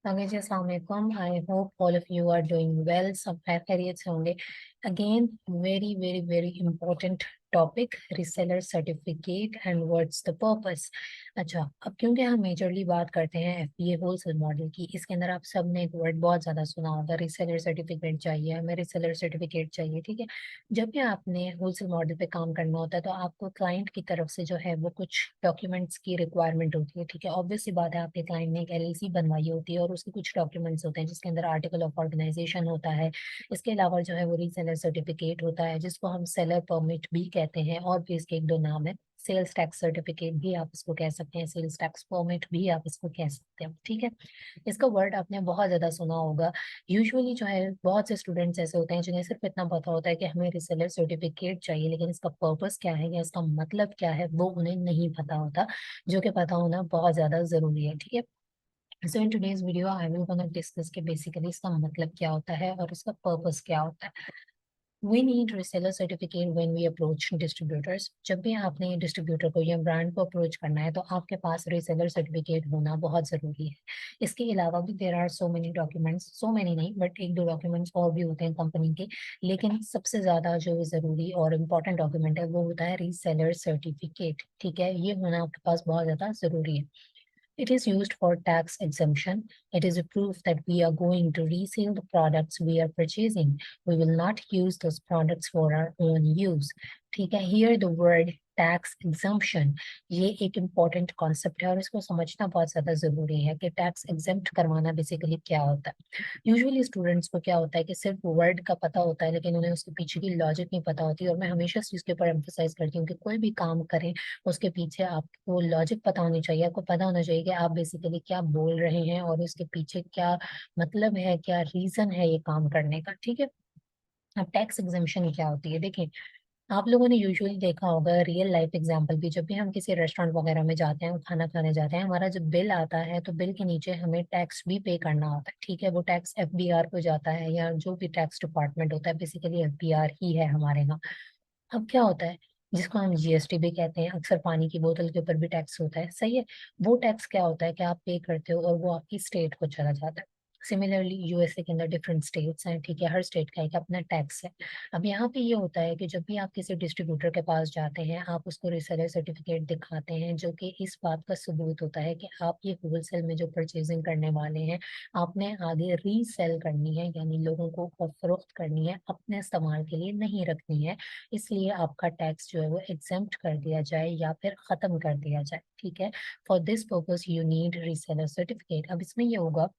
Okay जी, अस्सलाम वालेकुम। I hope all of you are doing well, सब खैरियत से होंगे। Again very very very important topic, reseller certificate and what's the purpose. अच्छा, अब क्योंकि हम मेजरली बात करते हैं एफबीए होलसेल मॉडल की, इसके अंदर आप सबने एक वर्ड बहुत ज़्यादा सुना होगा, रीसेलर सर्टिफिकेट चाहिए, हमें रीसेलर सर्टिफिकेट चाहिए। ठीक है, जब भी आपने होलसेल मॉडल पे काम करना होता है तो आपको क्लाइंट की तरफ से जो है वो कुछ डॉक्यूमेंट्स की रिक्वायरमेंट होती है। ठीक है, ऑब्वियस सी बात है, आपके क्लाइंट ने एक एलएलसी बनवाई होती है और उसके कुछ डॉक्यूमेंट्स होते हैं जिसके अंदर आर्टिकल ऑफ ऑर्गेनाइजेशन होता है। इसके अलावा जो है वो रीसेलर सर्टिफिकेट होता है जिसको हम सेलर परमिट भी कहते हैं, और भी इसके एक दो नाम है। सेल्स टैक्स सर्टिफिकेट भी आप इसको कह सकते हैं, सेल्स टैक्स परमिट भी आप इसको कह सकते हैं। ठीक है, इसका वर्ड आपने बहुत ज्यादा सुना होगा। यूजुअली जो है बहुत से स्टूडेंट्स ऐसे होते हैं जिन्हें सिर्फ इतना पता होता है कि हमें रिसेलर सर्टिफिकेट चाहिए, लेकिन इसका पर्पस क्या है या इसका मतलब क्या है वो उन्हें नहीं पता होता, जो कि पता होना बहुत ज्यादा जरूरी है। ठीक है, so in today's video I will gonna discuss के बेसिकली इसका मतलब क्या होता है और इसका पर्पस क्या होता है। We need reseller certificate when we approach distributors. जब भी आपने डिस्ट्रीब्यूटर को या ब्रांड को अप्रोच करना है तो आपके पास reseller certificate होना बहुत ज़रूरी है। इसके अलावा भी there are so many documents, so many नहीं बट एक दो डॉक्यूमेंट्स और भी होते हैं कंपनी के, लेकिन सबसे ज़्यादा जो ज़रूरी और इम्पोर्टेंट डॉक्यूमेंट है वो होता है रीसेलर सर्टिफिकेट। ठीक है, ये होना आपके पास बहुत ज़्यादा ज़रूरी है। It is used for tax exemption. It is a proof that we are going to resell the products we are purchasing. We will not use those products for our own use. ठीक है, here the word tax exemption, ये एक important concept है और इसको समझना बहुत ज़्यादा ज़रूरी है कि टैक्स एग्जेम्प्ट करवाना बेसिकली क्या होता है। यूजुअली स्टूडेंट्स को क्या होता है कि सिर्फ वर्ड का पता होता है लेकिन उन्हें उसके पीछे की लॉजिक नहीं पता होती, और मैं हमेशा इस चीज़ के ऊपर एम्फोसाइज करती हूँ कि कोई भी काम करें उसके पीछे आपको लॉजिक पता होनी चाहिए, आपको पता होना चाहिए कि आप बेसिकली क्या बोल रहे हैं और उसके पीछे क्या मतलब है, क्या रीजन है ये काम करने का। ठीक है, अब टैक्स एग्जेम्पशन क्या होती है, देखिए आप लोगों ने यूजुअली देखा होगा रियल लाइफ एग्जांपल भी, जब भी हम किसी रेस्टोरेंट वगैरह में जाते हैं, खाना खाने जाते हैं, हमारा जब बिल आता है तो बिल के नीचे हमें टैक्स भी पे करना होता है। ठीक है, वो टैक्स एफबीआर को जाता है या जो भी टैक्स डिपार्टमेंट होता है, बेसिकली एफबीआर ही है हमारे यहाँ। अब क्या होता है, जिसको हम जीएसटी भी कहते हैं, अक्सर पानी की बोतल के ऊपर भी टैक्स होता है, सही है। वो टैक्स क्या होता है कि आप पे करते हो और वो आपकी स्टेट को चला जाता है। सिमिलरली यूएसए के अंदर डिफरेंट स्टेट्स हैं, ठीक है, हर स्टेट का एक अपना टैक्स है। अब यहाँ पे ये होता है कि जब भी आप किसी डिस्ट्रीब्यूटर के पास जाते हैं, आप उसको रिसेलर सर्टिफिकेट दिखाते हैं जो कि इस बात का सबूत होता है कि आप ये होलसेल में जो परचेजिंग करने वाले हैं, आपने आगे रीसेल करनी है, यानी लोगों को फरोख्त करनी है, अपने इस्तेमाल के लिए नहीं रखनी है। इसलिए आपका टैक्स जो है वो एग्जेम्प्ट कर दिया जाए या फिर खत्म कर दिया जाए। ठीक है, for this purpose you need reseller certificate. अब इसमें ये होगा,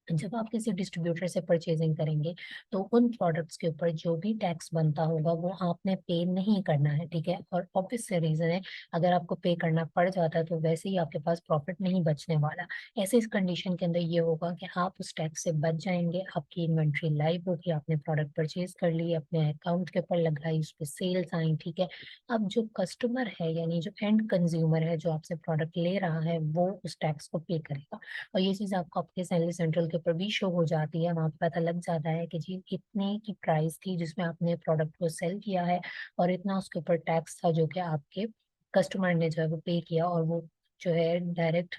जब आप किसी डिस्ट्रीब्यूटर से परचेजिंग करेंगे तो उन प्रोडक्ट्स के ऊपर जो भी टैक्स बनता होगा वो आपने पे नहीं करना है। ठीक है, और ऑब्वियस से रीजन है, अगर आपको पे करना पड़ जाता है तो वैसे ही आपके पास प्रॉफिट नहीं बचने वाला। ऐसे इस कंडीशन के अंदर ये होगा कि आप उस टैक्स से बच जाएंगे, आपकी इन्वेंट्री लाइव होगी, आपने प्रोडक्ट परचेज कर ली, अपने अकाउंट के ऊपर लगाई, उस पर सेल्स आई। ठीक है, अब जो कस्टमर है यानी जो एंड कंज्यूमर है जो आपसे प्रोडक्ट ले रहा है वो उस टैक्स को पे करेगा, और ये चीज़ आपको आपके सैलरी सेंट्रल के ऊपर भी शो हो जाती है। वहाँ पे पता लग जाता है कि जी इतने की प्राइस थी जिसमें आपने प्रोडक्ट को सेल किया है, और इतना उसके ऊपर टैक्स था जो कि आपके कस्टमर ने जो है वो पे किया, और वो जो है डायरेक्ट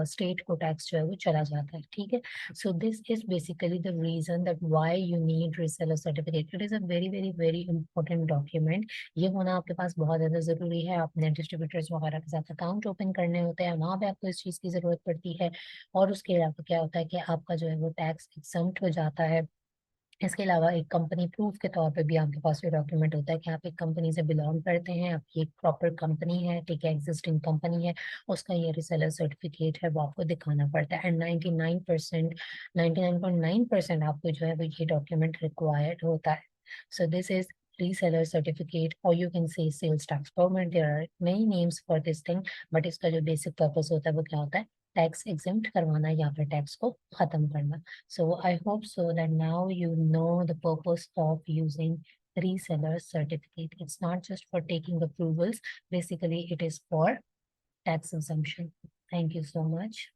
स्टेट को टैक्स जो है वो चला जाता है। ठीक है, so this is basically the reason that why you need reseller certificate. It is a very very very important document. ये होना आपके पास बहुत ज़्यादा ज़रूरी है। आपने डिस्ट्रीब्यूटर्स वगैरह के साथ अकाउंट ओपन करने होते हैं, वहाँ पे आपको इस चीज़ की ज़रूरत पड़ती है। और उसके अलावा क्या होता है कि आपका जो है वो टैक्स एग्जम्प्ट हो जाता है। इसके अलावा एक कंपनी प्रूफ के तौर पे भी आपके पास ये डॉक्यूमेंट होता है कि आप एक कंपनी से बिलोंग करते हैं, आपकी एक प्रॉपर कंपनी है, ठीक है, एग्जिस्टिंग कंपनी है, उसका ये रिसेलर सर्टिफिकेट है वो आपको दिखाना पड़ता है। एंड 99% 99.9% आपको जो है वो ये डॉक्यूमेंट रिक्वायर्ड होता है। So this is reseller certificate, or you can say sales tax permit. There are many names for this thing, but इसका जो बेसिक पर्पस होता है वो क्या होता है, टैक्स एग्जेम्प्ट करवाना या फिर टैक्स को खत्म करना। So I hope so that now you know the purpose of using reseller certificate. It's not just for taking approvals. Basically, it is for tax exemption. Thank you so much.